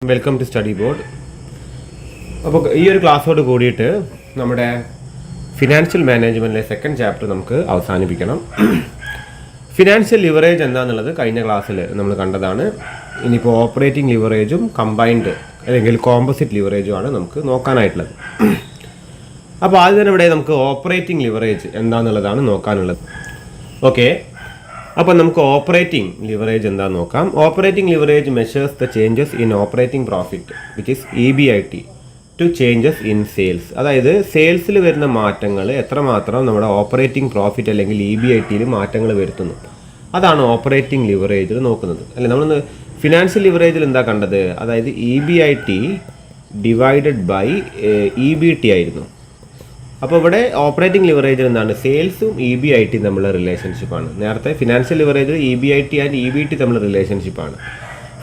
Welcome to study board. അപ്പോൾ ഈ ഒരു ക്ലാസ്സോട് കൂടിയിട്ട് നമ്മുടെ ഫിനാൻഷ്യൽ മാനേജ്മെൻറ്റിലെ സെക്കൻഡ് ചാപ്റ്റർ നമുക്ക് അവസാനിപ്പിക്കണം. ഫിനാൻഷ്യൽ ലിവറേജ് എന്താണെന്നുള്ളത് കഴിഞ്ഞ ക്ലാസ്സിൽ നമ്മൾ കണ്ടതാണ്. ഇനിയിപ്പോൾ ഓപ്പറേറ്റിംഗ് ലിവറേജും കമ്പൈൻഡ് അല്ലെങ്കിൽ കോമ്പോസിറ്റ് ലിവറേജുമാണ് നമുക്ക് നോക്കാനായിട്ടുള്ളത്. അപ്പോൾ ആദ്യം തന്നെ ഇവിടെ നമുക്ക് ഓപ്പറേറ്റിംഗ് ലിവറേജ് എന്താണെന്നുള്ളതാണ് നോക്കാനുള്ളത്. ഓക്കെ, അപ്പോൾ നമുക്ക് ഓപ്പറേറ്റിംഗ് ലിവറേജ് എന്താണെന്ന് നോക്കാം. Operating leverage measures the changes in operating profit which is EBIT to changes in sales. അതായത് സെയിൽസിൽ വരുന്ന മാറ്റങ്ങൾ എത്രമാത്രം നമ്മുടെ ഓപ്പറേറ്റിംഗ് പ്രോഫിറ്റ് അല്ലെങ്കിൽ EBITയിൽ മാറ്റങ്ങൾ വരുത്തുന്നു, അതാണ് ഓപ്പറേറ്റിംഗ് ലിവറേജിൽ നോക്കുന്നത്. അല്ലെ, നമ്മൾ ഫിനാൻഷ്യൽ ലിവറേജിൽ എന്താ കണ്ടത്? അതായത് EBIT ഡിവൈഡഡ് ബൈ EBT ആയിരുന്നു. അപ്പോൾ ഇവിടെ ഓപ്പറേറ്റിംഗ് ലിവറേജിൽ എന്താണ്? സെയിൽസും EBIT തമ്മിലുള്ള റിലേഷൻഷിപ്പാണ്. നേരത്തെ ഫിനാൻഷ്യൽ ലിവറേജിൽ EBIT ആൻഡ് EBT തമ്മിലുള്ള റിലേഷൻഷിപ്പാണ്.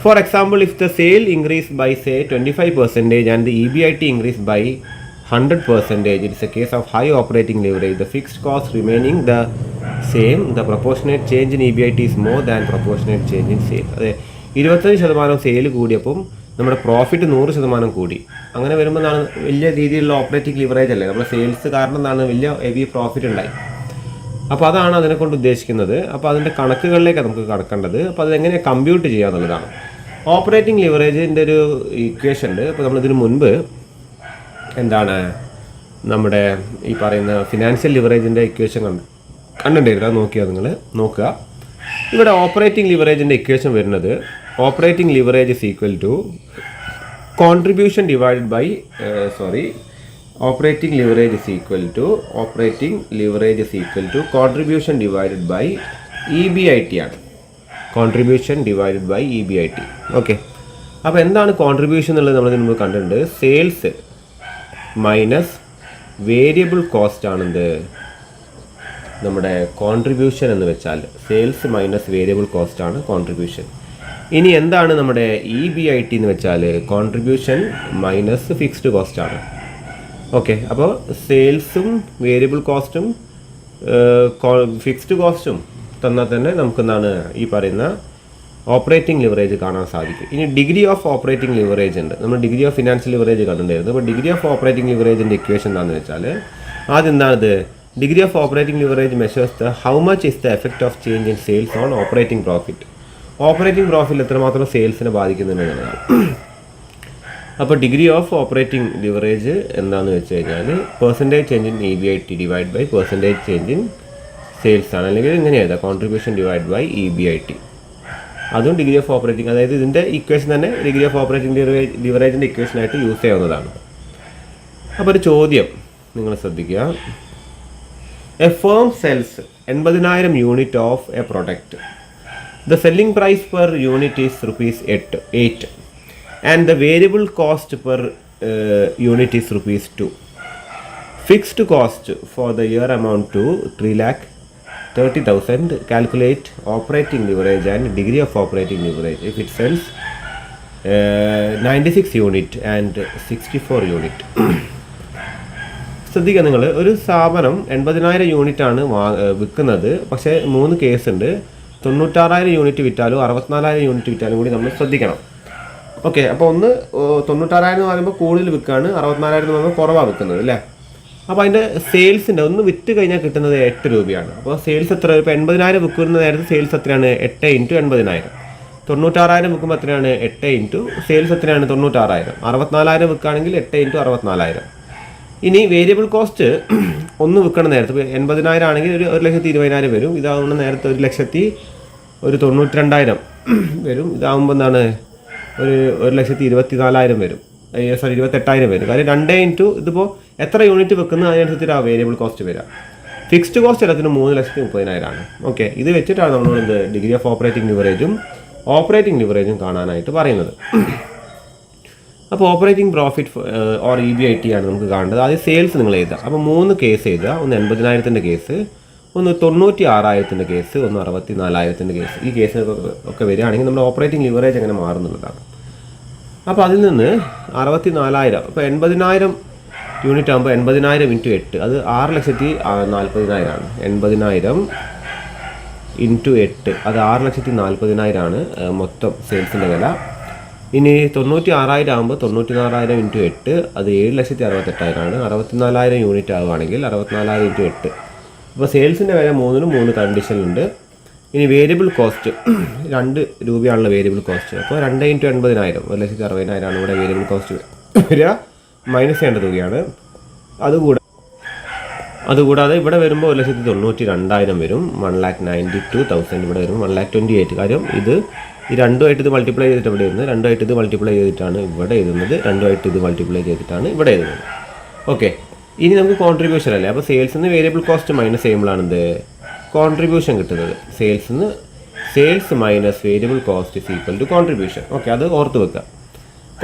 For example, if the sale increase by say 25% and the EBIT increase by 100%, it's a case of high operating leverage. The fixed cost remaining the same, the proportionate change in EBIT is more than proportionate change in sale. അതെ, 25% sale കൂടിയപ്പം നമ്മുടെ profit 100% കൂടി. അങ്ങനെ വരുമ്പോൾ എന്താണ്? വലിയ രീതിയിലുള്ള operating leverage അല്ലേ, നമ്മുടെ സെയിൽസ് കാരണം എന്താണ്? വലിയ ഹെവി പ്രോഫിറ്റ് ഉണ്ടായി. അപ്പോൾ അതാണ് അതിനെക്കൊണ്ട് ഉദ്ദേശിക്കുന്നത്. അപ്പോൾ അതിൻ്റെ കണക്കുകളിലേക്ക് നമുക്ക് കടക്കേണ്ടത്. അപ്പോൾ അതെങ്ങനെയാണ് കമ്പ്യൂട്ട് ചെയ്യുക എന്നുള്ളതാണ്. ഓപ്പറേറ്റിംഗ് ലിവറേജിൻ്റെ ഒരു ഇക്വേഷൻ ഉണ്ട്. അപ്പോൾ നമ്മളിതിന് മുൻപ് എന്താണ് നമ്മുടെ ഈ പറയുന്ന ഫിനാൻഷ്യൽ ലിവറേജിൻ്റെ ഇക്വേഷൻ കണ്ടിട്ടുണ്ടായിരുന്നു. അത് നോക്കിയാൽ നിങ്ങൾ നോക്കുക. ഇവിടെ ഓപ്പറേറ്റിംഗ് ലിവറേജിൻ്റെ ഇക്വേഷൻ വരുന്നത് operating leverage is equal to contribution divided by operating leverage is equal to contribution divided by EBIT ആണ്. Contribution divided by EBIT. Okay, അപ്പോൾ എന്താണ് കോൺട്രിബ്യൂഷൻ എന്നുള്ളത് നമ്മൾ ഇതിന് മുമ്പ് കണ്ടിട്ടുണ്ട്. സെയിൽസ് മൈനസ് വേരിയബിൾ കോസ്റ്റ് ആണെന്ത് നമ്മുടെ കോൺട്രിബ്യൂഷൻ എന്ന് വെച്ചാൽ. സെയിൽസ് മൈനസ് വേരിയബിൾ കോസ്റ്റ് ആണ് കോൺട്രിബ്യൂഷൻ. ഇനി എന്താണ് നമ്മുടെ EBIT എന്ന് വെച്ചാൽ? കോൺട്രിബ്യൂഷൻ മൈനസ് ഫിക്സ്ഡ് കോസ്റ്റ് ആണ്. ഓക്കെ, അപ്പോൾ സെയിൽസും വേരിയബിൾ കോസ്റ്റും ഫിക്സ്ഡ് കോസ്റ്റും തന്നാൽ തന്നെ നമുക്കെന്താണ് ഈ പറയുന്ന ഓപ്പറേറ്റിംഗ് ലിവറേജ് കാണാൻ സാധിക്കും. ഇനി ഡിഗ്രി ഓഫ് ഓപ്പറേറ്റിംഗ് ലിവറേജ് ഉണ്ട്. നമ്മൾ ഡിഗ്രി ഓഫ് ഫിനാൻഷ്യൽ ലിവറേജ് കണ്ടിട്ടുണ്ടായിരുന്നു. അപ്പോൾ ഡിഗ്രി ഓഫ് ഓപ്പറേറ്റിംഗ് ലിവറേജിൻ്റെ ഇക്വേഷൻ എന്താണെന്ന് വെച്ചാൽ ആദ്യം എന്താണിത്? Degree of operating leverage measures the how much is the effect of change in sales on operating profit. Operating profit എത്രമാത്രം സെയിൽസിനെ ബാധിക്കുന്നുണ്ടെന്നുള്ളതാണ്. അപ്പോൾ ഡിഗ്രി ഓഫ് ഓപ്പറേറ്റിംഗ് ലിവറേജ് എന്താണെന്ന് വെച്ച് കഴിഞ്ഞാൽ percentage change in EBIT divide by percentage change in sales ആണ്. അല്ലെങ്കിൽ ഇങ്ങനെ എഴുതാം, contribution divide by EBIT. അതും ഡിഗ്രി ഓഫ് ഓപ്പറേറ്റിംഗ്, അതായത് ഇതിൻ്റെ ഇക്വേഷൻ തന്നെ ഡിഗ്രി ഓഫ് ഓപ്പറേറ്റിംഗ് ലിവറേജിൻ്റെ ഇക്വേഷനായിട്ട് യൂസ് ചെയ്യാവുന്നതാണ്. അപ്പോൾ ഒരു ചോദ്യം നിങ്ങൾ ശ്രദ്ധിക്കുക. A firm sells 80,000 unit of a product. The selling price per unit is ₹8 and the variable cost per unit is ₹2. Fixed cost for the year amount to 3,30,000. Calculate operating leverage and degree of operating leverage if it sells 96 unit and 64 unit. ശ്രദ്ധിക്കുക, നിങ്ങൾ ഒരു സ്ഥാപനം 80,000 യൂണിറ്റാണ് വിൽക്കുന്നത്. പക്ഷേ 3 കേസുണ്ട്. 96,000 unit വിറ്റാലും 64,000 unit വിറ്റാലും കൂടി നമ്മൾ ശ്രദ്ധിക്കണം. ഓക്കെ, അപ്പോൾ ഒന്ന് 96,000 എന്ന് പറയുമ്പോൾ കൂടുതൽ വിൽക്കുകയാണ്, 64,000 എന്ന് പറയുമ്പോൾ കുറവാണ് വിൽക്കുന്നത് അല്ലേ. അപ്പോൾ അതിൻ്റെ സെയിൽസിൻ്റെ ഒന്ന് വിറ്റ് കഴിഞ്ഞാൽ കിട്ടുന്നത് 8 രൂപയാണ്. അപ്പോൾ സെയിൽസ് എത്ര? ഇപ്പോൾ 80,000 വിൽക്കുന്ന നേരത്തെ സെയിൽസ് എത്രയാണ്? 8 × 80,000. 96,000 വിൽക്കുമ്പോൾ എത്രയാണ്? 8 × സെയിൽസ് എത്രയാണ്? 96,000. 64,000 വിൽക്കുകയാണെങ്കിൽ 8 × 64,000. ഇനി വേരിയബിൾ കോസ്റ്റ് ഒന്ന് വിൽക്കണ നേരത്തെ 80,000 ആണെങ്കിൽ 1,20,000 വരും. ഇതാവുമ്പോൾ നേരത്തെ 1,92,000 വരും. ഇതാവുമ്പോൾ എന്താണ്? 1,24,000 വരും. 28,000 വരും. കാര്യം 2 × ഇതിപ്പോൾ എത്ര യൂണിറ്റ് വെക്കുന്നത് അതിനനുസരിച്ചിട്ട് ആ വേരിയബിൾ കോസ്റ്റ് വരിക. ഫിക്സ്ഡ് കോസ്റ്റ് എല്ലാത്തിനും 3,30,000 ആണ്. ഓക്കെ, ഇത് വെച്ചിട്ടാണ് നമ്മൾ എന്ത് ഡിഗ്രി ഓഫ് ഓപ്പറേറ്റിംഗ് ലിവറേജും കാണാനായിട്ട് പറയുന്നത്. അപ്പോൾ ഓപ്പറേറ്റിംഗ് പ്രോഫിറ്റ് ഓർ EBIT ആണ് നമുക്ക് കാണേണ്ടത്. ആദ്യം സെയിൽസ് നിങ്ങൾ എഴുതുക. അപ്പോൾ 3 കേസ് എഴുതുക. ഒന്ന് 80,000 കേസ്, ഒന്ന് 96,000 കേസ്, ഒന്ന് 64,000 കേസ്. ഈ കേസ് ഒക്കെ വരികയാണെങ്കിൽ നമ്മുടെ ഓപ്പറേറ്റിംഗ് ലിവറേജ് എങ്ങനെ മാറുന്നുള്ളതാണ്. അപ്പോൾ അതിൽ നിന്ന് 64,000, ഇപ്പോൾ 80,000 യൂണിറ്റ് ആകുമ്പോൾ 80,000 × 8 അത് 6,40,000 ആണ്. 80,000 × 8 അത് 6,40,000 ആണ് മൊത്തം സെയിൽസിൻ്റെ വില. ഇനി 96,000 ആകുമ്പോൾ 94,000 ഇൻറ്റു 8 അത് 7,68,000 64,000 യൂണിറ്റ് ആവുകയാണെങ്കിൽ 64,000 ഇൻറ്റു 8. അപ്പോൾ സെയിൽസിൻ്റെ വില 3 കണ്ടീഷനുണ്ട്. ഇനി വേരിയബിൾ കോസ്റ്റ് 2 രൂപയാണല്ലോ വേരിയബിൾ കോസ്റ്റ്. അപ്പോൾ 2 ഇൻറ്റു 80,000 1,60,000 ഇവിടെ വേരിയബിൾ കോസ്റ്റ് വരിക, മൈനസ് ചെയ്യേണ്ട തുകയാണ്. അതുകൂടാതെ ഇവിടെ വരുമ്പോൾ 1,92,000 വരും. 1,92,000 ഇവിടെ വരും. 1,28,000 കാര്യം ഈ രണ്ടുമായിട്ട് ഇത് മൾട്ടിപ്ലൈ ചെയ്തിട്ട് ഇവിടെ എഴുതുന്നത്, രണ്ടുമായിട്ട് ഇത് മൾട്ടിപ്ലൈ ചെയ്തിട്ടാണ് ഇവിടെ എഴുതുന്നത്, രണ്ടുമായിട്ട് ഇത് മൾട്ടിപ്ലൈ ചെയ്തിട്ടാണ് ഇവിടെ എഴുതുന്നത്. ഓക്കെ, ഇനി നമുക്ക് കോൺട്രിബ്യൂഷൻ അല്ലേ. അപ്പോൾ സെയിൽസിൽ നിന്ന് വേരിയബിൾ കോസ്റ്റ് മൈനസ് ചെയ്യുമ്പോഴാണ് എന്ത് കോൺട്രിബ്യൂഷൻ കിട്ടുന്നത്. Sales minus variable cost is equal to contribution. Okay, അത് ഓർത്ത് വെക്കുക.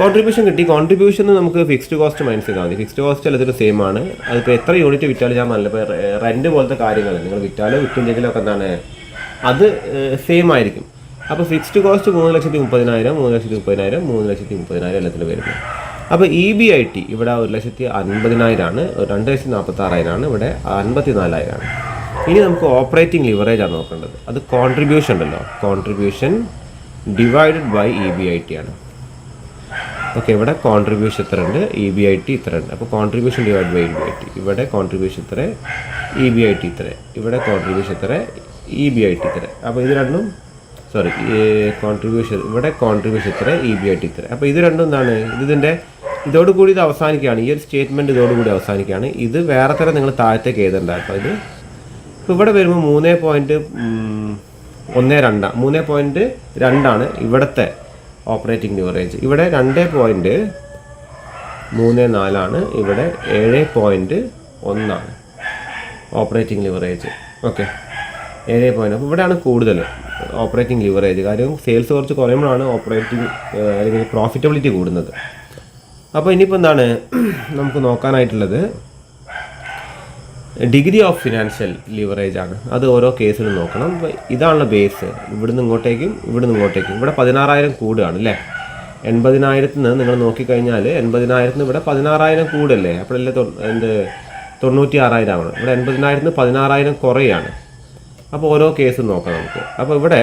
കോൺട്രിബ്യൂഷൻ കിട്ടി. കോൺട്രിബ്യൂഷന് നമുക്ക് ഫിക്സ്ഡ് കോസ്റ്റ് മൈനസ് ചെയ്താൽ മതി. ഫിക്സ്ഡ് കോസ്റ്റ് എല്ലാത്തിനും സെയിം ആണ്. അതിപ്പോൾ എത്ര യൂണിറ്റ് വിറ്റാലും ഞാൻ നല്ല റെൻറ്റ് പോലത്തെ കാര്യങ്ങൾ നിങ്ങൾ വിറ്റാലോ വിറ്റില്ലെങ്കിലോ ഒക്കെ എന്താണ് അത് സെയിം ആയിരിക്കും. അപ്പോൾ ഫിക്സ്ഡ് കോസ്റ്റ് 3,30,000 3,30,000 3,30,000 എല്ലാത്തിലും വരുന്നത്. അപ്പോൾ EBIT ഇവിടെ 1,50,000 ആണ്, 2,46,000 ആണ്, ഇവിടെ 54,000 ആണ്. ഇനി നമുക്ക് ഓപ്പറേറ്റിംഗ് ലിവറേജ് ആണ് നോക്കേണ്ടത്. അത് കോൺട്രിബ്യൂഷൻ ഉണ്ടല്ലോ, കോൺട്രിബ്യൂഷൻ ഡിവൈഡഡ് ബൈ EBIT ആണ്. ഓക്കെ, ഇവിടെ കോൺട്രിബ്യൂഷൻ ഇത്ര ഉണ്ട്, EBIT ഇത്ര ഉണ്ട്. അപ്പോൾ കോൺട്രിബ്യൂഷൻ ഡിവൈഡ് ബൈ EBIT. ഇവിടെ കോൺട്രിബ്യൂഷൻ ഇത്ര, EBIT ഇത്ര, ഇവിടെ കോൺട്രിബ്യൂഷൻ ഇത്ര, EBIT ഇത്ര. അപ്പോൾ ഇത് രണ്ടും കോൺട്രിബ്യൂഷൻ ഇവിടെ കോൺട്രിബ്യൂഷൻ ഇത്ര, EBIT ഇത്ര. അപ്പോൾ ഇത് രണ്ടും എന്താണ് ഇതോടുകൂടി ഇത് അവസാനിക്കുകയാണ്. ഈ ഒരു സ്റ്റേറ്റ്മെൻറ്റ് ഇതോടുകൂടി അവസാനിക്കുകയാണ്. ഇത് വേറെ തരം നിങ്ങൾ താഴത്തേക്ക് എഴുതണ്ട. അപ്പോൾ ഇപ്പോൾ ഇവിടെ വരുമ്പോൾ 3.2 ഇവിടുത്തെ ഓപ്പറേറ്റിംഗ് ലിവറേജ്. ഇവിടെ 2.34 ഇവിടെ 7.1 ഓപ്പറേറ്റിംഗ് ലിവറേജ്. ഓക്കെ, 7. അപ്പോൾ ഇവിടെയാണ് കൂടുതൽ ഓപ്പറേറ്റിംഗ് ലിവറേജ്. കാര്യം സെയിൽസ് കുറച്ച് കുറയുമ്പോഴാണ് ഓപ്പറേറ്റിംഗ് അല്ലെങ്കിൽ പ്രോഫിറ്റബിലിറ്റി കൂടുന്നത്. അപ്പോൾ ഇനിയിപ്പോൾ എന്താണ് നമുക്ക് നോക്കാനായിട്ടുള്ളത് ഡിഗ്രി ഓഫ് ഫിനാൻഷ്യൽ ലിവറേജ് ആണ്. അത് ഓരോ കേസിലും നോക്കണം. ഇതാണല്ലോ ബേസ്. ഇവിടുന്ന് ഇങ്ങോട്ടേക്കും ഇവിടുന്ന് ഇങ്ങോട്ടേക്കും. ഇവിടെ 16,000 കൂടുകയാണ് അല്ലേ. 80,000 നിങ്ങൾ നോക്കിക്കഴിഞ്ഞാൽ 80,000 ഇവിടെ 16,000 കൂടല്ലേ. അപ്പോഴല്ലേ 96,000 ആവണം. ഇവിടെ 80,000 16,000 കുറയാണ്. അപ്പോൾ ഓരോ കേസും നോക്കാം നമുക്ക്. അപ്പോൾ ഇവിടെ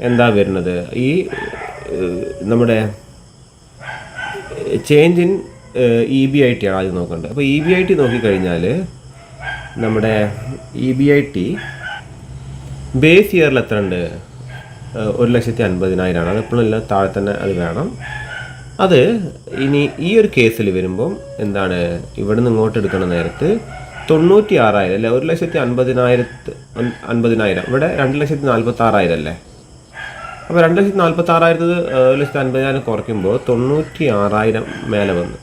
എന്താ വരുന്നത്, ഈ നമ്മുടെ ചേഞ്ച് ഇൻ EBIT ആണ് ആദ്യം നോക്കേണ്ടത്. അപ്പോൾ EBIT നോക്കിക്കഴിഞ്ഞാൽ നമ്മുടെ EBIT ബേസ് ഇയറിൽ എത്ര ഉണ്ട്, 1,50,000 ആണ്. അതെപ്പോഴും എല്ലാം താഴെ തന്നെ അത് വേണം. അത് ഇനി ഈ ഒരു കേസിൽ വരുമ്പം എന്താണ് ഇവിടുന്ന് ഇങ്ങോട്ട് എടുക്കുന്ന നേരത്ത് 96,000 അല്ലേ. 1,50,000 ഇവിടെ 2,46,000 അല്ലേ. അപ്പോൾ 2,46,000 1,50,000 കുറയ്ക്കുമ്പോൾ 96,000 മേലെ വന്നു,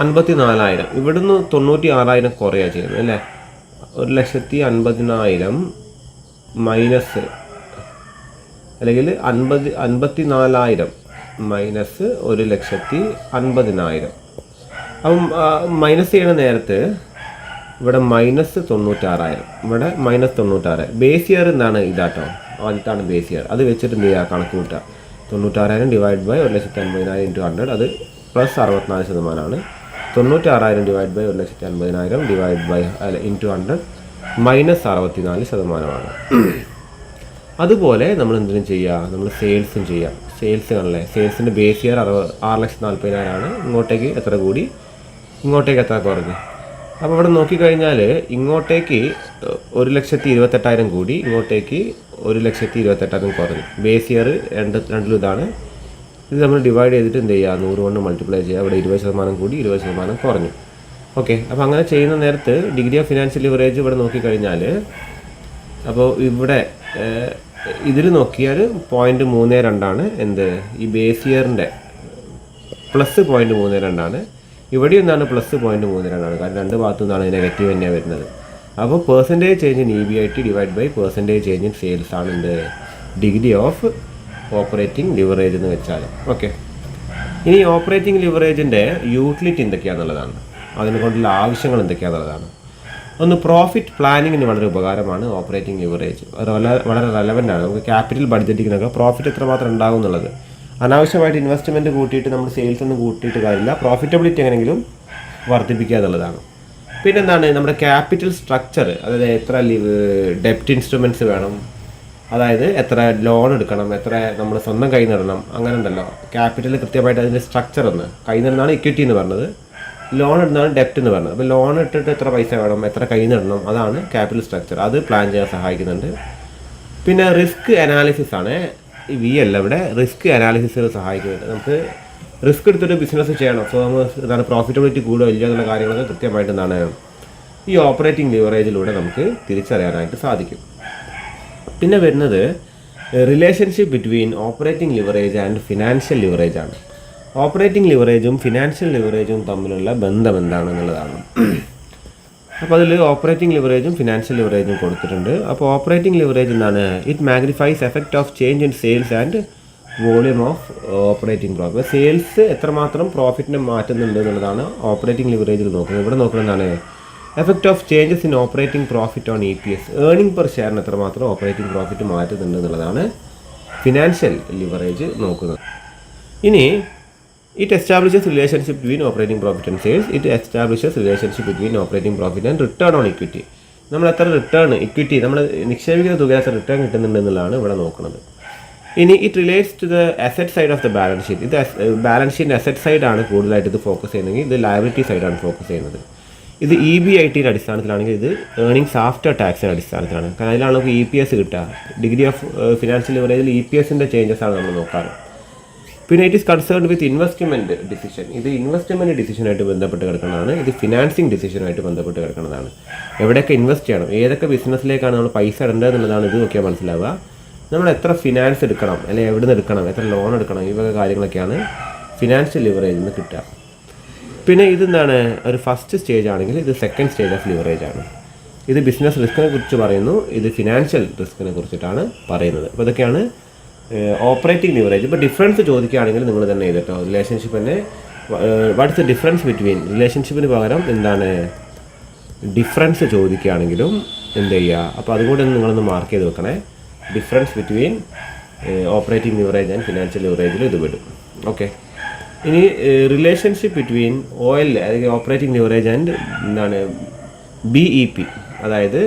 54,000. ഇവിടുന്ന് 96,000 കുറയാണ് ചെയ്യുന്നത് അല്ലേ. 1,50,000 മൈനസ് അല്ലെങ്കിൽ 54,000 മൈനസ് 1,50,000. അപ്പം മൈനസ് ചെയ്യുന്ന നേരത്ത് ഇവിടെ മൈനസ് 96,000, ഇവിടെ മൈനസ് 96,000. ബേസ് ഇയർ എന്താണ് ഇതാട്ടോ, ആദ്യത്താണ് ബേസ് ഇയർ. അത് വെച്ചിട്ട് എന്ത് ചെയ്യുക, കണക്ക് കൂട്ടുക. 96,000 ഡിവൈഡ് ബൈ 1,50,000 ഇൻറ്റു 100 അത് plus 64% 96,000 divide by 1,50,000 divide by into 100 minus 64%. അതുപോലെ നമ്മൾ എന്തിനും ചെയ്യുക, നമ്മൾ സെയിൽസും ചെയ്യാം. സെയിൽസ് ആണല്ലേ, സെയിൽസിൻ്റെ ബേസ് ഇയർ 6,40,000 ആണ്. ഇങ്ങോട്ടേക്ക് എത്ര കൂടി, ഇങ്ങോട്ടേക്ക് എത്ര കുറഞ്ഞു. അപ്പോൾ ഇവിടെ നോക്കിക്കഴിഞ്ഞാൽ ഇങ്ങോട്ടേക്ക് 1,28,000 കൂടി, ഇങ്ങോട്ടേക്ക് 1,28,000 കുറഞ്ഞു. ബേസ് ഇയർ രണ്ടിലും ഇതാണ്. ഇത് നമ്മൾ ഡിവൈഡ് ചെയ്തിട്ട് എന്ത് ചെയ്യുക, 100 കൊണ്ട് മൾട്ടിപ്ലൈ ചെയ്യുക. ഇവിടെ 20% കൂടി 20% കുറഞ്ഞു. ഓക്കെ, അപ്പോൾ അങ്ങനെ ചെയ്യുന്ന നേരത്ത് ഡിഗ്രി ഓഫ് ഫിനാൻഷ്യൽ ലിവറേജ് ഇവിടെ നോക്കിക്കഴിഞ്ഞാൽ, അപ്പോൾ ഇവിടെ ഇതിൽ നോക്കിയാൽ 0.32 എന്ത് ഈ ബേസ് ഇയറിൻ്റെ പ്ലസ് 0.32. ഇവിടെ എന്താണ് പ്ലസ് 0.32. കാരണം രണ്ട് ഭാഗത്തു നിന്നാണ് നെഗറ്റീവ് തന്നെയാണ് വരുന്നത്. അപ്പോൾ percentage change in EBIT divide by percentage change in sales ആണ് എന്ത് ഡിഗ്രി ഓഫ് ഓപ്പറേറ്റിംഗ് ലിവറേജ് എന്ന് വെച്ചാൽ. ഓക്കെ, ഇനി ഓപ്പറേറ്റിംഗ് ലിവറേജിൻ്റെ യൂട്ടിലിറ്റി എന്തൊക്കെയാണെന്നുള്ളതാണ്, അതിനെ കൊണ്ടുള്ള ആവശ്യങ്ങൾ എന്തൊക്കെയാണെന്നുള്ളതാണ്. ഒന്ന്, പ്രോഫിറ്റ് പ്ലാനിങ്ങിന് വളരെ ഉപകാരമാണ് ഓപ്പറേറ്റിംഗ് ലിവറേജ്. വളരെ റെലവൻ്റ് ആണ്. നമുക്ക് ക്യാപിറ്റൽ ബഡ്ജറ്റിങ്ങിനൊക്കെ പ്രോഫിറ്റ് എത്രമാത്രം ഉണ്ടാകും എന്നുള്ളത്. അനാവശ്യമായിട്ട് ഇൻവെസ്റ്റ്മെൻറ്റ് കൂട്ടിയിട്ട് നമ്മൾ സെയിൽസ് ഒന്നും കൂട്ടിയിട്ട് കാര്യമില്ല. പ്രോഫിറ്റബിലിറ്റി എങ്ങനെയെങ്കിലും വർദ്ധിപ്പിക്കുക എന്നുള്ളതാണ്. പിന്നെന്താണ് നമ്മുടെ ക്യാപിറ്റൽ സ്ട്രക്ചർ, അതായത് എത്ര ഡെപ്റ്റ് ഇൻസ്ട്രുമെൻറ്റ്സ് വേണം, അതായത് എത്ര ലോൺ എടുക്കണം, എത്ര നമ്മൾ സ്വന്തം കയ്യിൽ നിന്നിടണം, അങ്ങനെ ഉണ്ടല്ലോ. ക്യാപിറ്റൽ കൃത്യമായിട്ട് അതിൻ്റെ സ്ട്രക്ചർ ഒന്ന് കയ്യിൽ നിന്നാണ് ഇക്വിറ്റി എന്ന് പറഞ്ഞത്, ലോൺ ഇടുന്നതാണ് ഡെപ്റ്റ് എന്ന് പറഞ്ഞത്. അപ്പോൾ ലോൺ ഇട്ടിട്ട് എത്ര പൈസ വേണം, എത്ര കയ്യിൽ നിന്നിടണം, അതാണ് ക്യാപിറ്റൽ സ്ട്രക്ചർ. അത് പ്ലാൻ ചെയ്യാൻ സഹായിക്കുന്നുണ്ട്. പിന്നെ റിസ്ക് അനാലിസിസ് ആണ് ഈ വി അല്ല ഇവിടെ, റിസ്ക് അനാലിസിസ് സഹായിക്കുന്നുണ്ട്. നമുക്ക് റിസ്ക് എടുത്തിട്ട് ബിസിനസ് ചെയ്യണം, സോ നമ്മൾ എന്താണ് പ്രോഫിറ്റബിലിറ്റി കൂടുക ഇല്ല എന്നുള്ള കാര്യങ്ങളൊക്കെ കൃത്യമായിട്ട് എന്താണ് ഈ ഓപ്പറേറ്റിംഗ് ലിവറേജിലൂടെ നമുക്ക് തിരിച്ചറിയാനായിട്ട് സാധിക്കും. പിന്നെ വരുന്നത് relationship between operating leverage and financial leverage ആണ്. ഓപ്പറേറ്റിംഗ് ലിവറേജും ഫിനാൻഷ്യൽ ലിവറേജും തമ്മിലുള്ള ബന്ധം എന്താണെന്നുള്ളതാണ്. അപ്പോൾ അതിൽ ഓപ്പറേറ്റിംഗ് ലിവറേജും ഫിനാൻഷ്യൽ ലിവറേജും കൊടുത്തിട്ടുണ്ട്. അപ്പോൾ ഓപ്പറേറ്റിംഗ് ലിവറേജ് എന്താണ്? It magnifies effect of change in sales and volume of operating profit. Sales എത്രമാത്രം പ്രോഫിറ്റിനെ മാറ്റുന്നുണ്ട് എന്നുള്ളതാണ് ഓപ്പറേറ്റിംഗ് ലിവറേജിൽ നോക്കുന്നത്. ഇവിടെ നോക്കുന്നതാണ് effect of changes in operating profit on EPS, earning per ഷെയറിന് എത്രമാത്രം ഓപ്പറേറ്റിംഗ് പ്രോഫിറ്റ് മാറ്റുന്നുണ്ട് എന്നുള്ളതാണ് ഫിനാൻഷ്യൽ ലിവറേജ് നോക്കുന്നത്. ഇനി it establishes relationship between operating profit and sales. It establishes relationship between operating profit and return on equity. നമ്മൾ എത്ര return equity നമ്മൾ നിക്ഷേപിക്കുന്ന തുക എത്ര റിട്ടേൺ കിട്ടുന്നുണ്ട് എന്നുള്ളതാണ് ഇവിടെ നോക്കുന്നത്. ഇനി it relates to the asset side of the balance sheet. ഇത് ബാലൻസ് ഷീറ്റിൻ്റെ അസറ്റ് സൈഡാണ് കൂടുതലായിട്ട് ഇത് ഫോക്കസ് ചെയ്യുന്നതെങ്കിൽ ഇത് ലയബിലിറ്റി സൈഡാണ് ഫോക്കസ് ചെയ്യുന്നത്. ഇത് EBITയുടെ അടിസ്ഥാനത്തിലാണെങ്കിൽ ഇത് ഏർണിങ്സ് ആഫ്റ്റർ ടാക്സിൻ്റെ അടിസ്ഥാനത്തിലാണ്. കാരണം അതിലാണ് നമുക്ക് EPS കിട്ടുക. ഡിഗ്രി ഓഫ് ഫിനാൻഷ്യൽ ലിവറേജിൽ EPSൻ്റെ ചേഞ്ചസ് ആണ് നമ്മൾ നോക്കാറ്. പിന്നെ it is concerned with investment decision. ഇത് ഇൻവെസ്റ്റ്മെൻറ്റ് ഡിസിഷനായിട്ട് ബന്ധപ്പെട്ട് കിടക്കുന്നതാണ്. ഇത് ഫിനാൻസിങ് ഡിസിഷനുമായിട്ട് ബന്ധപ്പെട്ട് കിടക്കുന്നതാണ്. എവിടെയൊക്കെ ഇൻവെസ്റ്റ് ചെയ്യണം, ഏതൊക്കെ ബിസിനസ്സിലേക്കാണ് നമ്മൾ പൈസ ഇടേണ്ടത് എന്നുള്ളതാണ് ഇത് നോക്കിയാൽ മനസ്സിലാവുക. നമ്മൾ എത്ര ഫിനാൻസ് എടുക്കണം, അല്ലെങ്കിൽ എവിടെ നിന്ന് എടുക്കണം, എത്ര ലോൺ എടുക്കണം, ഈ വക കാര്യങ്ങളൊക്കെയാണ് ഫിനാൻഷ്യൽ ലിവറേജിൽ നിന്ന് കിട്ടുക. പിന്നെ ഇതെന്താണ്, ഒരു ഫസ്റ്റ് സ്റ്റേജ് ആണെങ്കിൽ ഇത് സെക്കൻഡ് സ്റ്റേജ് ഓഫ് ലിവറേജ് ആണ്. ഇത് ബിസിനസ് റിസ്കിനെ കുറിച്ച് പറയുന്നു, ഇത് ഫിനാൻഷ്യൽ റിസ്കിനെ കുറിച്ചിട്ടാണ് പറയുന്നത്. അപ്പോൾ ഇതൊക്കെയാണ് ഓപ്പറേറ്റിംഗ് ലിവറേജ്. ഇപ്പോൾ ഡിഫറൻസ് ചോദിക്കുകയാണെങ്കിൽ നിങ്ങൾ തന്നെ ചെയ്തിട്ടോ, റിലേഷൻഷിപ്പ് തന്നെ വാട്ട്സ് ദ ഡിഫറൻസ് ബിറ്റ്വീൻ, റിലേഷൻഷിപ്പിന് പകരം എന്താണ് ഡിഫറൻസ് ചോദിക്കുകയാണെങ്കിലും എന്ത് ചെയ്യുക, അപ്പോൾ അതുകൊണ്ട് നിങ്ങളൊന്ന് മാർക്ക് ചെയ്ത് വെക്കണേ. Difference between operating leverage and financial ലിവറേജിൽ ഇത് വിടും. ഓക്കെ. ഇനി റിലേഷൻഷിപ്പ് ബിറ്റ്വീൻ OL അല്ലെങ്കിൽ ഓപ്പറേറ്റിംഗ് ലിവറേജ് ആൻഡ് എന്താണ് BEP, അതായത്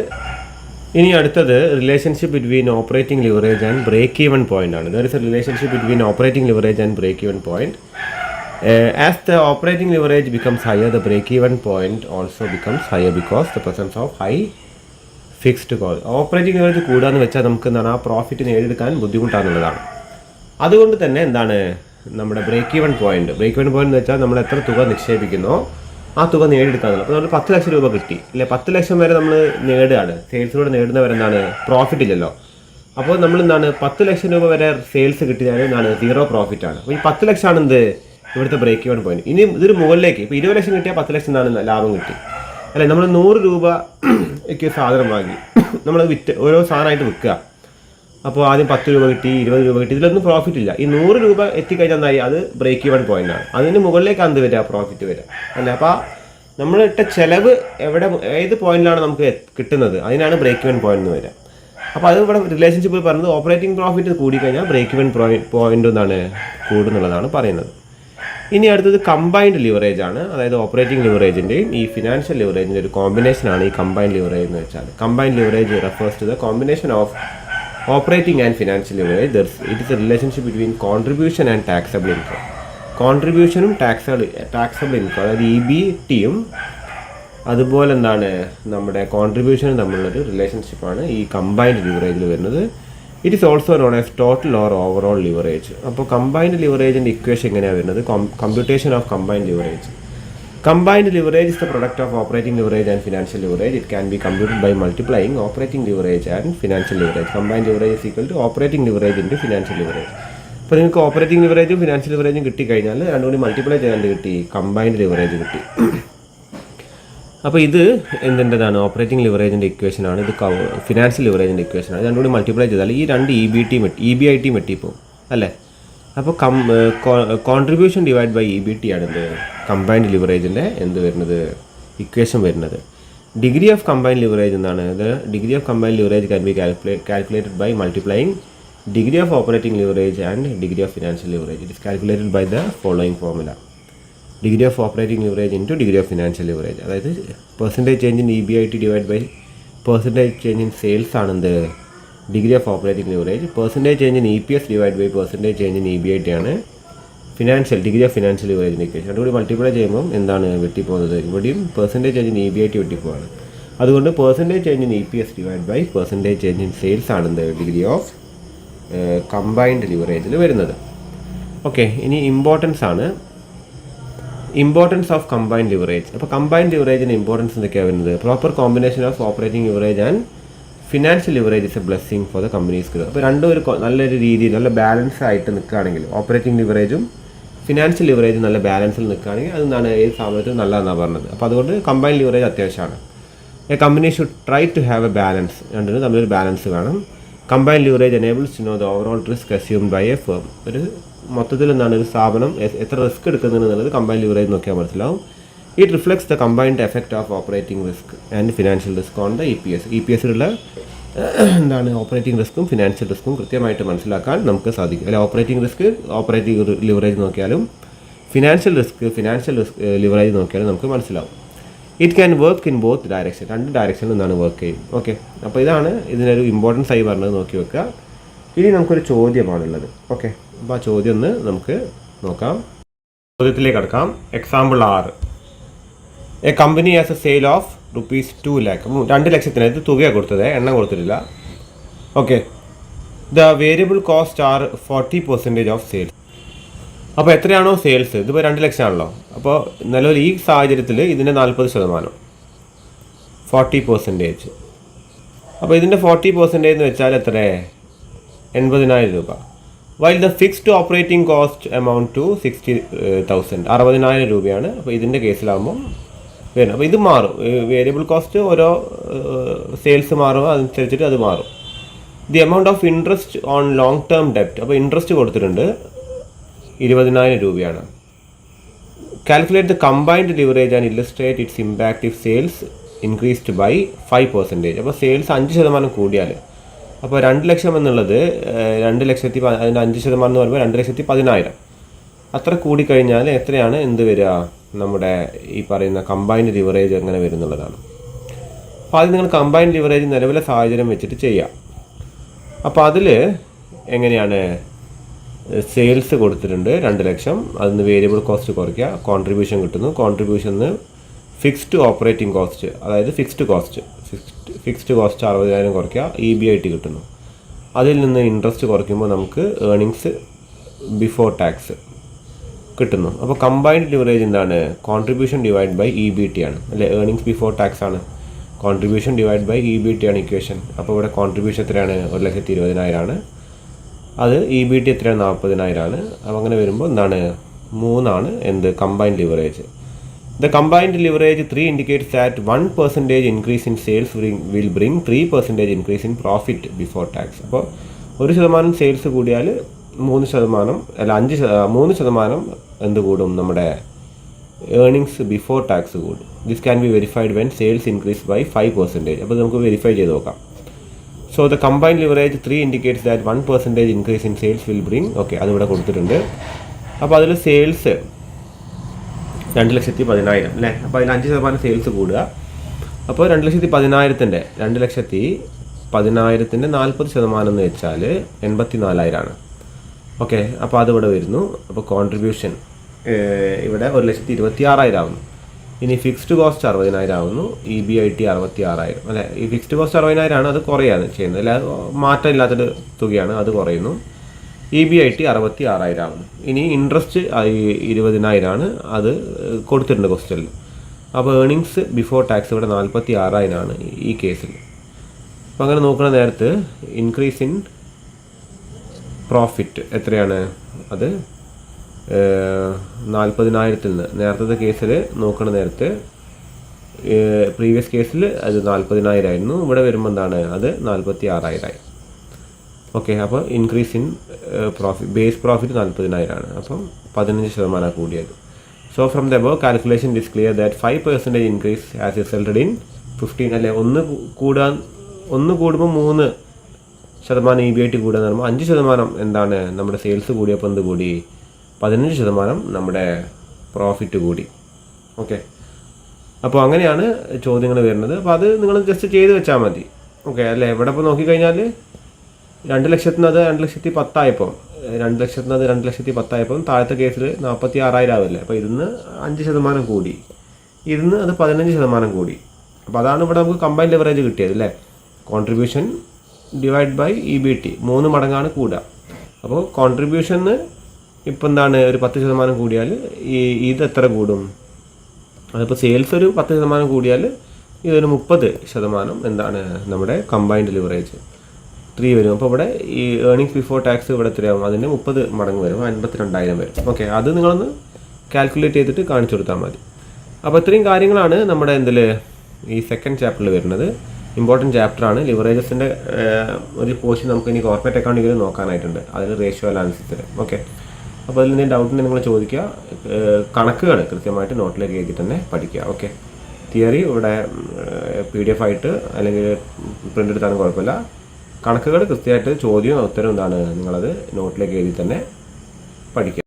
ഇനി അടുത്തത് relationship between operating leverage and break even point ആണ്. There is a relationship between operating leverage and break even point. As the operating leverage becomes higher, the break even point also becomes higher because the presence of high fixed cost. Operating leverage കൂടാന്ന് വെച്ചാൽ നമുക്ക് എന്താണ് ആ profit നേടിയെടുക്കാൻ ബുദ്ധിമുട്ടാണെന്നുള്ളതാണ്. അതുകൊണ്ട് തന്നെ എന്താണ് നമ്മുടെ break even point എന്ന് വെച്ചാൽ നമ്മൾ എത്ര തുക നിക്ഷേപിക്കുന്നോ ആ തുക നേടിയെടുക്കാന്നുള്ളത്. അപ്പോൾ നമ്മൾ 10 ലക്ഷം രൂപ കിട്ടി അല്ലെ, 10 ലക്ഷം വരെ നമ്മൾ നേടുകയാണ്, സെയിൽസിലൂടെ നേടുന്നവരെ എന്താണ് പ്രോഫിറ്റ് ഇല്ലല്ലോ. അപ്പോൾ നമ്മൾ എന്താണ് 10 ലക്ഷം രൂപ വരെ സെയിൽസ് കിട്ടിയാൽ എന്താണ് 0 പ്രോഫിറ്റ് ആണ്. അപ്പോൾ ഈ 10 ലക്ഷമാണ് എന്ത് ഇവിടുത്തെ ബ്രേക്ക് ഈവൻ പോയിന്റ്. ഇനി ഇതൊരു മുകളിലേക്ക് ഇപ്പോൾ 20 ലക്ഷം കിട്ടിയാൽ 10 ലക്ഷം എന്താണ് ലാഭം കിട്ടി അല്ലെ. നമ്മൾ 100 രൂപയ്ക്ക് സാധനം വാങ്ങി നമ്മൾ വിറ്റ് ഓരോ സാധനമായിട്ട് വിൽക്കുക. അപ്പോൾ ആദ്യം 10 രൂപ കിട്ടി, 20 രൂപ കിട്ടി, ഇതിലൊന്നും പ്രോഫിറ്റ് ഇല്ല. ഈ 100 രൂപ എത്തിക്കഴിഞ്ഞാൽ എന്തായി, അത് ബ്രേക്ക് ഈവൻ പോയിന്റ് ആണ്. അതിന് മുകളിലേക്ക് എന്ത് വരിക, പ്രോഫിറ്റ് വരിക അല്ലേ. അപ്പോൾ നമ്മൾ ഇട്ട ചിലവ് ഏത് പോയിന്റിലാണ് നമുക്ക് കിട്ടുന്നത്, അതിനാണ് ബ്രേക്ക് ഈവൻ പോയിന്റ് എന്ന് വരിക. അപ്പോൾ അത് ഇവിടെ റിലേഷൻഷിപ്പ് പറയുന്നത് ഓപ്പറേറ്റിംഗ് പ്രോഫിറ്റ് കൂടിക്കഴിഞ്ഞാൽ ബ്രേക്ക് ഈവൻ പോയിന്റ് എന്നാണ് കൂടുന്നുള്ളതാണ് പറയുന്നത്. ഇനി അടുത്തത് കമ്പൈൻഡ് ലിവറേജ് ആണ്. അതായത് ഓപ്പറേറ്റിംഗ് ലിവറേജിൻ്റെയും ഈ ഫിനാൻഷ്യൽ ലിവറേജിൻ്റെ ഒരു കോമ്പിനേഷനാണ് ഈ കമ്പൈൻഡ് ലിവറേജ് എന്ന് വെച്ചാൽ. Combined leverage refers to the combination of operating and financial leverage. It is a relationship between contribution and taxable income. കോൺട്രിബ്യൂഷനും ടാക്സബിൾ ഇൻകം, അതായത് EBTയും അതുപോലെ എന്താണ് നമ്മുടെ കോൺട്രിബ്യൂഷനും തമ്മിലുള്ളൊരു റിലേഷൻഷിപ്പാണ് ഈ കമ്പൈൻഡ് ലിവറേജിൽ വരുന്നത്. It is also known as total or overall leverage. അപ്പോൾ combined ലിവറേജിൻ്റെ equation എങ്ങനെയാണ് വരുന്നത്, computation of combined leverage. Combined leverage is the product of operating leverage and financial leverage. It can be computed by multiplying operating leverage and financial leverage. Combined leverage is equal to operating leverage into financial leverage. അപ്പോൾ നിങ്ങൾക്ക് operating ലിവറേജും financial ലിവറേജും കിട്ടിക്കഴിഞ്ഞാൽ രണ്ടും കൂടി multiply ചെയ്യാൻ കിട്ടി, combined leverage കിട്ടി. അപ്പോൾ ഇത് എന്തിൻ്റെതാണ്, ഓപ്പറേറ്റിംഗ് ലിവറേജിൻ്റെ ഇക്വേഷനാണ്. ഇത് ഫിനാൻഷ്യൽ ലിവറേജിൻ്റെ ഇക്വേഷനാണ്. രണ്ടും കൂടി മൾട്ടിപ്ലൈ ചെയ്താൽ ഈ രണ്ട് EBIT വെട്ടിപ്പോവും അല്ലേ. അപ്പോൾ കോൺട്രിബ്യൂഷൻ ഡിവൈഡ് ബൈ EBT ആണ് എന്ത് കമ്പൈൻഡ് ലിവറേജിൻ്റെ എന്ത് വരുന്നത് ഇക്വേഷൻ വരുന്നത്. ഡിഗ്രി ഓഫ് കമ്പൈൻഡ് ലിവറേജ് എന്നാണ് ഇത്. Degree of combined leverage can be calculated by multiplying degree of operating leverage and degree of financial leverage. It is calculated by the following formula. Degree of operating leverage into degree of financial leverage. അതായത് percentage change in EBIT divide by percentage change in sales ആണെന്ത് degree of operating leverage. Percentage change in EPS divide by percentage change in EBIT ആണ് financial degree of financial ലിവറേജിൻ്റെ equation. അതുകൂടി multiply ചെയ്യുമ്പോൾ എന്താണ് വെട്ടിപ്പോകുന്നത്? ഇവിടെയും percentage change in EBIT വെട്ടിപ്പോവാണ്. അതുകൊണ്ട് percentage change in EPS divide by percentage change in sales ആണ് എന്ത് ഡിഗ്രി ഓഫ് കമ്പൈൻഡ് ലിവറേജിൽ വരുന്നത്. ഓക്കെ, ഇനി ഇമ്പോർട്ടൻസ് ആണ്. Importance of combined leverage. അപ്പോൾ കമ്പൈൻഡ് ലിവറേജിൻ്റെ ഇമ്പോർട്ടൻസ് എന്തൊക്കെയാണ് വരുന്നത്? Proper combination of operating leverage and financial leverage is A blessing for the companies grow. അപ്പോൾ രണ്ടും ഒരു നല്ലൊരു രീതിയിൽ നല്ല ബാലൻസ് ആയിട്ട് നിൽക്കുകയാണെങ്കിൽ, ഓപ്പറേറ്റിംഗ് ലിവറേജും ഫിനാൻഷ്യൽ ലിവറേജും നല്ല ബാലൻസിൽ നിൽക്കുകയാണെങ്കിൽ അതെന്താണ് ഏത് സ്ഥാപനത്തിൽ നല്ലതെന്നാണ് പറഞ്ഞത്. അപ്പോൾ അതുകൊണ്ട് കമ്പൈൻഡ് ലിവറേജ് അത്യാവശ്യമാണ്. A company should try to have a balance. രണ്ടിനും തമ്മിലൊരു ബാലൻസ് വേണം. Combined leverage enables to know the overall risk assumed by a firm. ഒരു മൊത്തത്തിൽ എന്താണ് ഒരു സ്ഥാപനം എത്ര റിസ്ക് എടുക്കുന്നുള്ളത് കമ്പൈൻഡ് ലിവറേജ് നോക്കിയാൽ മനസ്സിലാവും. It reflects the combined effect of operating risk and financial risk on the EPS. EPSലുള്ള എന്താണ് ഓപ്പറേറ്റിംഗ് റിസ്ക്കും ഫിനാൻഷ്യൽ റിസ്ക്കും കൃത്യമായിട്ട് മനസ്സിലാക്കാൻ നമുക്ക് സാധിക്കും. അല്ലെ, ഓപ്പറേറ്റിംഗ് റിസ്ക് ഓപ്പറേറ്റിംഗ് ലിവറേജ് നോക്കിയാലും ഫിനാൻഷ്യൽ റിസ്ക് ലിവറേജ് നോക്കിയാലും നമുക്ക് മനസ്സിലാവും. It can work in both direction. രണ്ട് ഡയറക്ഷനിൽ നിന്നാണ് വർക്ക് ചെയ്യും. ഓക്കെ, അപ്പോൾ ഇതാണ് ഇതിനൊരു ഇമ്പോർട്ടൻസ് ആയി പറഞ്ഞത് നോക്കി വെക്കുക. ഇനി നമുക്കൊരു ചോദ്യമാണുള്ളത്. ഓക്കെ, അപ്പോൾ ആ ചോദ്യം ഒന്ന് നമുക്ക് നോക്കാം. ചോദ്യത്തിലേക്ക് കടക്കാം. Example 6. A company as A sale of ₹2 lakh. 2 ലക്ഷത്തിനകത്ത് തുകയാണ് കൊടുത്തത്, എണ്ണം കൊടുത്തിട്ടില്ല. Okay, the variable cost are 40% of sales. അപ്പോൾ എത്രയാണോ സെയിൽസ്, ഇതിപ്പോൾ 2 ലക്ഷമാണല്ലോ. അപ്പോൾ നിലവിൽ ഈ സാഹചര്യത്തിൽ ഇതിൻ്റെ 40%, 40%. അപ്പോൾ ഇതിൻ്റെ 40% എന്ന് വെച്ചാൽ എത്ര? 80,000 രൂപ. While the fixed operating cost amount to 60,000. 60,000 രൂപയാണ്. അപ്പോൾ ഇതിൻ്റെ കേസിലാകുമ്പം വരുന്നത്. അപ്പോൾ ഇത് മാറും. വേരിയബിൾ കോസ്റ്റ് ഓരോ സെയിൽസ് മാറും, അതനുസരിച്ചിട്ട് അത് മാറും. The amount of interest on long term ഡെപ്റ്റ്. അപ്പോൾ ഇൻട്രസ്റ്റ് കൊടുത്തിട്ടുണ്ട് 20,000 രൂപയാണ്. Calculate the combined leverage and illustrate its impact if sales increased by 5%. അപ്പോൾ സെയിൽസ് 5% കൂടിയാൽ, അപ്പോൾ 2 ലക്ഷം എന്നുള്ളത് 2 ലക്ഷത്തി അതിൻ്റെ 5% എന്ന് പറയുമ്പോൾ 2,10,000. അത്ര കൂടിക്കഴിഞ്ഞാൽ എത്രയാണ് എന്ത് വരിക? നമ്മുടെ ഈ പറയുന്ന കമ്പൈൻഡ് ലിവറേജ് എങ്ങനെ വരുന്നുള്ളതാണ്. അപ്പോൾ അത് നിങ്ങൾ കമ്പൈൻഡ് ലിവറേജ് നിലവിലെ സാഹചര്യം വെച്ചിട്ട് ചെയ്യാം. അപ്പോൾ അതിൽ എങ്ങനെയാണ്? സെയിൽസ് കൊടുത്തിട്ടുണ്ട് 2 ലക്ഷം, അതിന് വേരിയബിൾ കോസ്റ്റ് കുറയ്ക്കുക, കോൺട്രിബ്യൂഷൻ കിട്ടുന്നു. കോൺട്രിബ്യൂഷന് ഫിക്സ്ഡ് ഓപ്പറേറ്റിംഗ് കോസ്റ്റ്, അതായത് ഫിക്സ്ഡ് കോസ്റ്റ് 60,000 കുറയ്ക്കുക, EBIT കിട്ടുന്നു. അതിൽ നിന്ന് ഇൻട്രസ്റ്റ് കുറയ്ക്കുമ്പോൾ നമുക്ക് ഏർണിങ്സ് ബിഫോർ ടാക്സ് കിട്ടുന്നു. അപ്പോൾ കമ്പൈൻഡ് ലിവറേജ് എന്താണ്? കോൺട്രിബ്യൂഷൻ ഡിവൈഡ് ബൈ EBT ആണ്, അല്ലെ? ഏർണിങ്സ് ബിഫോർ ടാക്സ് ആണ്. കോൺട്രിബ്യൂഷൻ ഡിവൈഡ് ബൈ EBT ആണ് ഇക്വേഷൻ. അപ്പോൾ ഇവിടെ കോൺട്രിബ്യൂഷൻ എത്രയാണ്? 1,20,000 ആണ്. അത് EBT എത്രയാണ്? 40,000 ആണ്. അപ്പോൾ അങ്ങനെ വരുമ്പോൾ എന്താണ്? 3 ആണ് എന്ത്? Combined leverage. The combined leverage 3 indicates that 1% increase in sales will bring 3% increase in profit before tax. അപ്പോൾ 1% സെയിൽസ് കൂടിയാൽ 3% അല്ല 3% എന്ത് കൂടും? നമ്മുടെ ഏർണിങ്സ് ബിഫോർ ടാക്സ് കൂടും. This can be verified when sales increase by 5%. അപ്പോൾ നമുക്ക് വെരിഫൈ ചെയ്ത് നോക്കാം. So the combined leverage 3 indicates that 1% increase in sales will bring. Okay, അതിവിടെ കൊടുത്തിട്ടുണ്ട്. അപ്പോൾ അതിൽ സെയിൽസ് 2,10,000 അല്ലേ? അപ്പോൾ അതിൽ 5% സെയിൽസ് കൂടുക. അപ്പോൾ 2,10,000 2,10,000 40% എന്ന് വെച്ചാൽ 84,000 ആണ്. ഓക്കെ, അപ്പോൾ അതിവിടെ വരുന്നു. അപ്പോൾ കോൺട്രിബ്യൂഷൻ ഇവിടെ 1,26,000 ആവുന്നു. ഇനി ഫിക്സ്ഡ് കോസ്റ്റ് 60,000 ആവുന്നു. EBIT 66,000 അല്ലേ? ഈ ഫിക്സ്ഡ് കോസ്റ്റ് 60,000 ആണ്, അത് കുറയാണ് ചെയ്യുന്നത്, അല്ല മാറ്റം ഇല്ലാത്തൊരു തുകയാണ്, അത് കുറയുന്നു. EBIT 66,000 ആവുന്നു. ഇനി ഇൻട്രസ്റ്റ് 20,000 ആണ്, അത് കൊടുത്തിട്ടുണ്ട് ക്വസ്റ്റ്യനിൽ. അപ്പോൾ ഏർണിങ്സ് ബിഫോർ ടാക്സ് ഇവിടെ 46,000 ആണ് ഈ കേസിൽ. അപ്പോൾ അങ്ങനെ നോക്കുന്ന നേരത്ത് ഇൻക്രീസ് ഇൻ പ്രോഫിറ്റ് എത്രയാണ്? അത് 40,000 നിന്ന് നേരത്തെ കേസിൽ നോക്കുന്ന നേരത്ത് പ്രീവിയസ് കേസിൽ അത് 40,000 ആയിരുന്നു. ഇവിടെ വരുമ്പോൾ എന്താണ്? അത് 46,000 ആയി. ഓക്കെ, അപ്പോൾ increase in profit, base profit 40,000 ആണ്. അപ്പം 15% കൂടിയത്. So from the above calculation it is clear that 5% increase has resulted in 15 അല്ലെ? 1 കൂടുമ്പോൾ 3% EBIT കൂടുക എന്ന് പറയുമ്പോൾ 5% എന്താണ്? നമ്മുടെ സെയിൽസ് കൂടിയപ്പോൾ എന്ത് കൂടി? 15% നമ്മുടെ പ്രോഫിറ്റ് കൂടി. ഓക്കെ, അപ്പോൾ അങ്ങനെയാണ് ചോദ്യങ്ങൾ വരുന്നത്. അപ്പോൾ അത് നിങ്ങൾ ജസ്റ്റ് ചെയ്ത് വെച്ചാൽ മതി. ഓക്കെ അല്ലേ? ഇവിടെ ഇപ്പോൾ നോക്കിക്കഴിഞ്ഞാൽ 2,00,000 2,10,000 2,10,000 താഴത്തെ കേസിൽ 46,000 ആവില്ലേ. അപ്പോൾ ഇതിന്ന് 5% കൂടി, ഇതിന്ന് അത് 15% കൂടി. അപ്പോൾ അതാണ് ഇവിടെ നമുക്ക് കമ്പൈൻഡ് ലിവറേജ് കിട്ടിയത് അല്ലേ. കോൺട്രിബ്യൂഷൻ ഡിവൈഡ് ബൈ EBT 3 മടങ്ങാണ് കൂടുക. അപ്പോൾ കോൺട്രിബ്യൂഷന് ഇപ്പോൾ എന്താണ് ഒരു 10% കൂടിയാൽ ഇത് എത്ര കൂടും? അതിപ്പോൾ സെയിൽസ് ഒരു 10% കൂടിയാൽ ഇതൊരു 30% എന്താണ് നമ്മുടെ കമ്പൈൻഡ് ലിവറേജ് 3 വരും. അപ്പോൾ ഇവിടെ ഈ ഏർണിങ്സ് ബിഫോർ ടാക്സ് ഇവിടെ എത്രയാവും? അതിൻ്റെ 30 മടങ്ങ് വരും, 52,000 വരും. ഓക്കെ, അത് നിങ്ങളൊന്ന് കാൽക്കുലേറ്റ് ചെയ്തിട്ട് കാണിച്ചു കൊടുത്താൽ മതി. അപ്പോൾ ഇത്രയും കാര്യങ്ങളാണ് നമ്മുടെ ഈ സെക്കൻഡ് ചാപ്റ്ററിൽ വരുന്നത്. ഇമ്പോർട്ടൻറ്റ് ചാപ്റ്ററാണ്. ലിവറേജസിൻ്റെ ഒരു പോർഷൻ നമുക്ക് ഇനി കോർപ്പറേറ്റ് അക്കൗണ്ടിങ്ങിൽ നോക്കാനായിട്ടുണ്ട്, അതിൽ റേഷ്യോ അനാലിസിസിൽ. ഓക്കെ, അപ്പോൾ അതിൽ എന്തെങ്കിലും ഡൗട്ടിന് നിങ്ങൾ ചോദിക്കുക. കണക്കുകൾ കൃത്യമായിട്ട് നോട്ടിലേക്ക് എഴുതി തന്നെ പഠിക്കുക. ഓക്കെ, തിയറി ഇവിടെ PDF ആയിട്ട് അല്ലെങ്കിൽ പ്രിൻ്റ് എടുത്താലും കുഴപ്പമില്ല. കണക്കുകൾ കൃത്യമായിട്ട് ചോദ്യവും ഉത്തരവും എന്താണ് നിങ്ങളത് നോട്ടിലേക്ക് എഴുതി തന്നെ പഠിക്കുക.